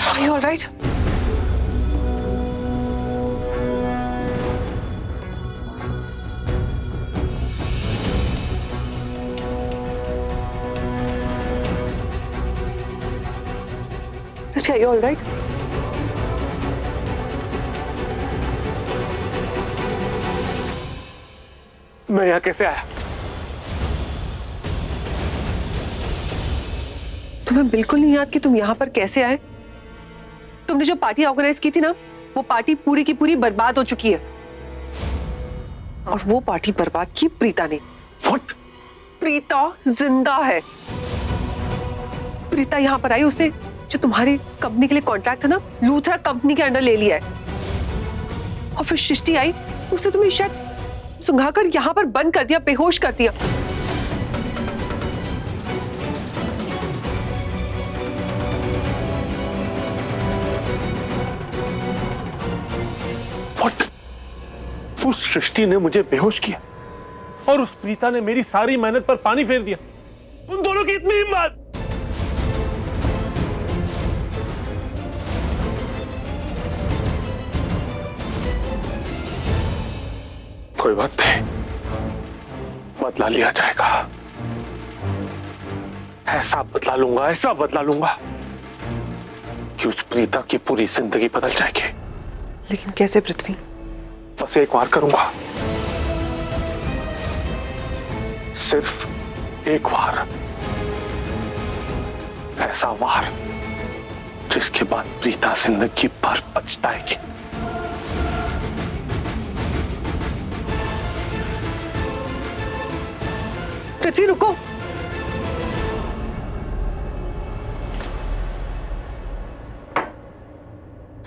Are you all right? Are you all right? मैं यहाँ कैसे आया? तुम्हें बिल्कुल नहीं याद कि तुम यहाँ पर कैसे आए? तुमने जो पार्टी ऑर्गेनाइज की थी ना, वो पार्टी पूरी की पूरी बर्बाद हो चुकी है। और वो पार्टी बर्बाद की प्रीता ने। What? प्रीता जिंदा है। प्रीता यहाँ पर आई, उसने जो तुम्हारी कंपनी के लिए कॉन्ट्रैक्ट था ना, लूथरा कंपनी के अंडर ले लिया है। और फिर सृष्टि आई, उसने तुम्हें शायद सुंघाकर यहाँ पर बंद कर दिया, बेहोश कर दिया। What? उस सृष्टि ने मुझे बेहोश किया और उस प्रीता ने मेरी सारी मेहनत पर पानी फेर दिया। उन दोनों की इतनी हिम्मत! कोई बात नहीं, बदला लिया जाएगा। ऐसा बदला लूंगा कि उस प्रीता की पूरी जिंदगी बदल जाएगी। लेकिन कैसे पृथ्वी? बस एक वार करूंगा, सिर्फ एक वार। ऐसा वार जिसके बाद प्रीता जिंदगी भर पछताएगी। पृथ्वी रुको।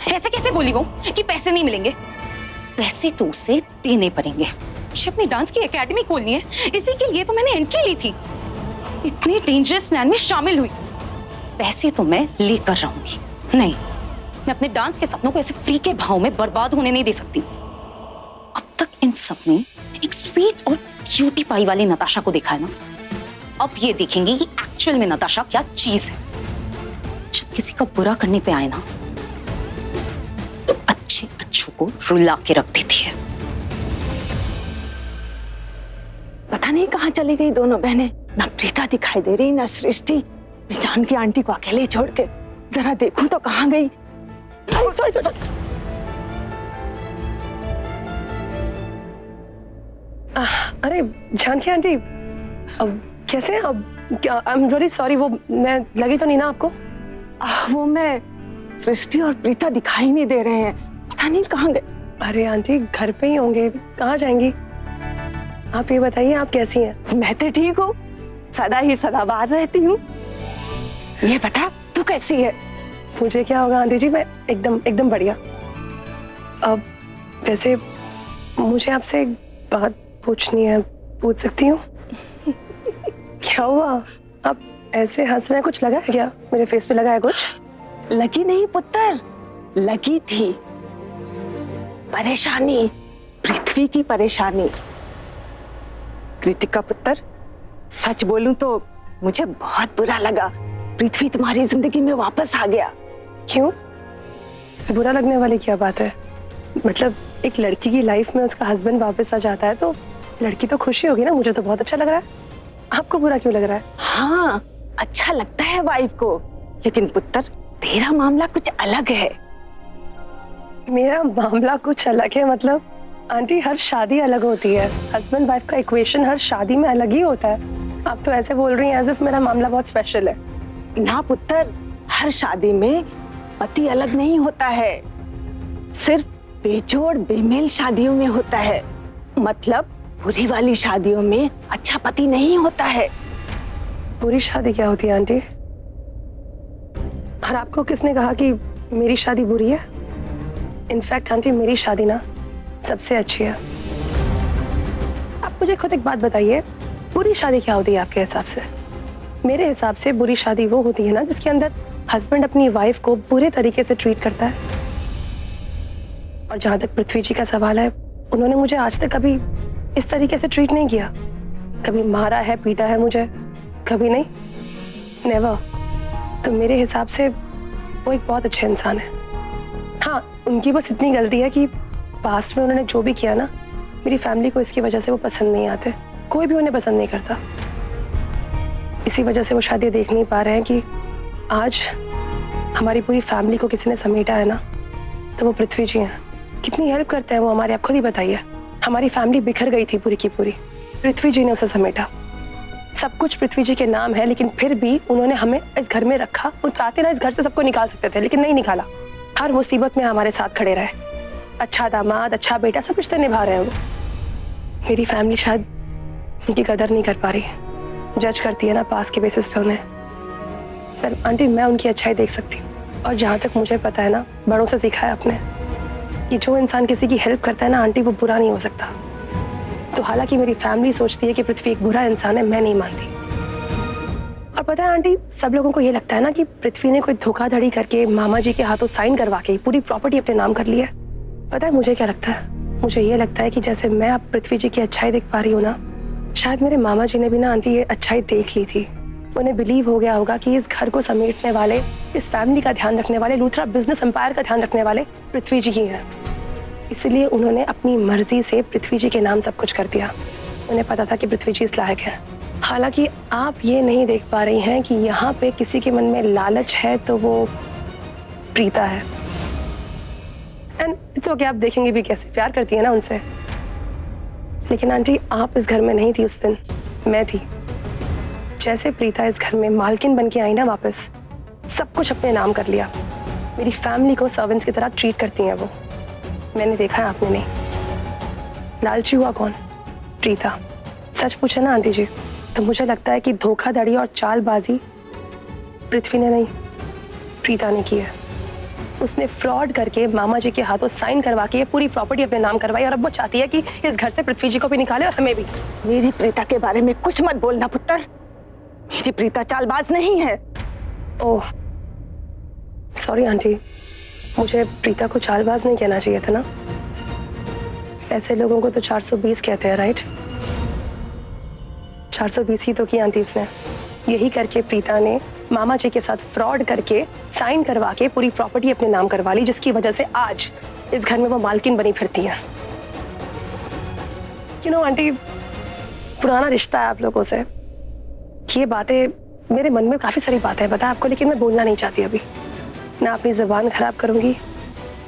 ऐसे कैसे बोली वो कि पैसे नहीं मिलेंगे? पैसे तो उसे देने पड़ेंगे। मुझे अपनी डांस की एकेडमी खोलनी है, इसी के लिए तो मैंने एंट्री ली थी। इतने डेंजरस प्लान में शामिल हुई। पैसे तो मैं लेकर रहूंगी। नहीं, मैं अपने डांस के सपनों को ऐसे फ्री के भाव में बर्बाद होने नहीं दे सकती। अब तक इन सपने एक स्वीट और क्यूटी पाई वाली नताशा को देखा है ना, अब ये देखेंगे कि एक्चुअल में नताशा क्या चीज है। जब किसी का बुरा करने पे आए ना, तो अच्छे अच्छों को रुला के रख देती है। पता नहीं कहाँ चली गई दोनों बहनें। ना प्रीता दिखाई दे रही, ना सृष्टि। मैं जानकी आंटी को अकेले ही छोड़ के जरा देखूं तो कहाँ गई। अरे जानकी आंटी, अब कैसे हैं? अब क्या, आई एम वेरी सॉरी, वो मैं लगी तो नहीं ना आपको? वो मैं सृष्टि और प्रीता दिखाई नहीं दे रहे हैं, पता नहीं कहाँ गए। अरे आंटी घर पे ही होंगे, कहाँ जाएंगी? आप ये बताइए, आप कैसी हैं? मैं तो ठीक हूँ, सदा ही सदाबहार रहती हूँ। ये बता तू कैसी है? मुझे क्या होगा आंटी जी, मैं एकदम बढ़िया। अब वैसे मुझे आपसे एक बात पूछनी है, पूछ सकती हूँ? क्या हुआ, आप ऐसे हंस रहे हैं? कुछ लगा है क्या? मेरे फेस पे लगा है कुछ? लगी नहीं पुत्र, लगी थी परेशानी, पृथ्वी की परेशानी। कृतिका पुत्र, सच बोलूं तो मुझे बहुत बुरा लगा, पृथ्वी तुम्हारी जिंदगी में वापस आ गया। क्यों? बुरा लगने वाली क्या बात है? मतलब एक लड़की की लाइफ में उसका हस्बैंड वापस आ जाता है तो लड़की तो खुशी होगी ना। मुझे तो बहुत अच्छा लग रहा है, आपको बुरा क्यों लग रहा है? हाँ, अच्छा लगता है वाइफ को, लेकिन पुत्र तेरा मामला कुछ अलग है। मेरा मामला कुछ अलग है मतलब? आंटी हर शादी अलग होती है, हस्बैंड वाइफ का इक्वेशन हर शादी में अलग ही होता है। आप तो ऐसे बोल रही हैं एज इफ मेरा मामला बहुत स्पेशल है। ना पुत्र, हर शादी में पति अलग नहीं होता है, सिर्फ बेजोड़ बेमेल शादियों में होता है। मतलब बुरी वाली शादियों में अच्छा पति नहीं होता है। बुरी शादी क्या होती है आंटी? और आपको किसने कहा कि मेरी शादी बुरी है? इनफैक्ट आंटी मेरी शादी ना सबसे अच्छी है। आप मुझे खुद एक बात बताइए, बुरी शादी क्या होती है आपके हिसाब से? मेरे हिसाब से बुरी शादी वो होती है ना जिसके अंदर हस्बैंड अपनी वाइफ को बुरे तरीके से ट्रीट करता है। और जहां तक पृथ्वी जी का सवाल है, उन्होंने मुझे आज तक कभी इस तरीके से ट्रीट नहीं किया। कभी मारा है, पीटा है मुझे? कभी नहीं, नेवर। तो मेरे हिसाब से वो एक बहुत अच्छे इंसान है। हाँ, उनकी बस इतनी गलती है कि पास्ट में उन्होंने जो भी किया ना, मेरी फैमिली को इसकी वजह से वो पसंद नहीं आते। कोई भी उन्हें पसंद नहीं करता। इसी वजह से वो शायद ये देख नहीं पा रहे हैं कि आज हमारी पूरी फैमिली को किसी ने समेटा है ना, तो वो पृथ्वी जी हैं। कितनी हेल्प करते हैं वो हमारे, आप खुद ही बताइए। हमारी फैमिली बिखर गई थी पूरी की पूरी, पृथ्वी जी ने उसे समेटा। सब कुछ पृथ्वी जी के नाम है, लेकिन फिर भी उन्होंने हमें इस घर में रखा। वो चाहते ना इस घर से सबको निकाल सकते थे, लेकिन नहीं निकाला। हर मुसीबत में हमारे साथ खड़े रहे। अच्छा दामाद, अच्छा बेटा, सब रिश्ते निभा रहे हैं वो। मेरी फैमिली शायद उनकी कदर नहीं कर पा रही, जज करती है ना पास के बेसिस पे उन्हें। पर आंटी, मैं उनकी अच्छाई देख सकती हूँ, और जहाँ तक मुझे पता है ना, बड़ों से सीखा है अपने कि जो इंसान किसी की हेल्प करता है ना आंटी, वो बुरा नहीं हो सकता। तो हालांकि मेरी फैमिली सोचती है कि पृथ्वी एक बुरा इंसान है, मैं नहीं मानती। और पता है आंटी, सब लोगों को ये लगता है ना कि पृथ्वी ने कोई धोखाधड़ी करके मामा जी के हाथों साइन करवा के पूरी प्रॉपर्टी अपने नाम कर ली है। पता है मुझे क्या लगता है? मुझे ये लगता है कि जैसे मैं अब पृथ्वी जी की अच्छाई देख पा रही हूँ ना, शायद मेरे मामा जी ने भी ना आंटी ये अच्छाई देख ली थी। उन्हें बिलीव हो गया होगा कि इस घर को समेटने वाले, इस फैमिली का ध्यान रखने वाले, लूथरा बिजनेस एम्पायर का ध्यान रखने वाले पृथ्वी जी ही हैं। इसलिए उन्होंने अपनी मर्जी से पृथ्वी जी के नाम सब कुछ कर दिया। उन्हें पता था कि पृथ्वी जी इस लायक है। हालांकि आप ये नहीं देख पा रही हैं कि यहाँ पे किसी के मन में लालच है तो वो प्रीता है। एंड इट्स ओके, आप देखेंगे भी कैसे प्यार करती है ना उनसे। लेकिन आंटी, आप इस घर में नहीं थी उस दिन, मैं थी। जैसे प्रीता इस घर में मालकिन बन के आई ना वापस, सब कुछ अपने नाम कर लिया। मेरी फैमिली को सर्वेंट्स की तरह ट्रीट करती हैं वो। मैंने देखा है, आपने नहीं। लालची हुआ कौन? प्रीता। सच पूछे ना आंटी जी, तो मुझे लगता है कि धोखाधड़ी और चालबाजी पृथ्वी ने नहीं, प्रीता ने की है। उसने फ्रॉड करके मामा जी के हाथों साइन करवा के ये पूरी प्रॉपर्टी अपने नाम करवाई, और अब वो चाहती है कि इस घर से पृथ्वी जी को भी निकाले और हमें भी। मेरी प्रीता के बारे में कुछ मत बोलना पुत्र। मेरी प्रीता चालबाज नहीं है। ओह सॉरी आंटी, मुझे प्रीता को चालबाज नहीं कहना चाहिए था ना। ऐसे लोगों को तो 420 कहते हैं, राइट? 420 ही तो की आंटी उसने। यही करके प्रीता ने मामा जी के साथ फ्रॉड करके साइन करवा के पूरी प्रॉपर्टी अपने नाम करवा ली, जिसकी वजह से आज इस घर में वो मालकिन बनी फिरती है। यू नो आंटी, पुराना रिश्ता है आप लोगों से। ये बातें, मेरे मन में काफी सारी बातें हैं पता है आपको, लेकिन मैं बोलना नहीं चाहती अभी। ना अपनी जुबान खराब करूंगी,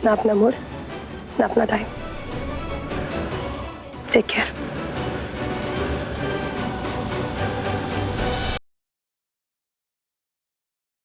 ना अपना मूड, ना अपना टाइम। Take care.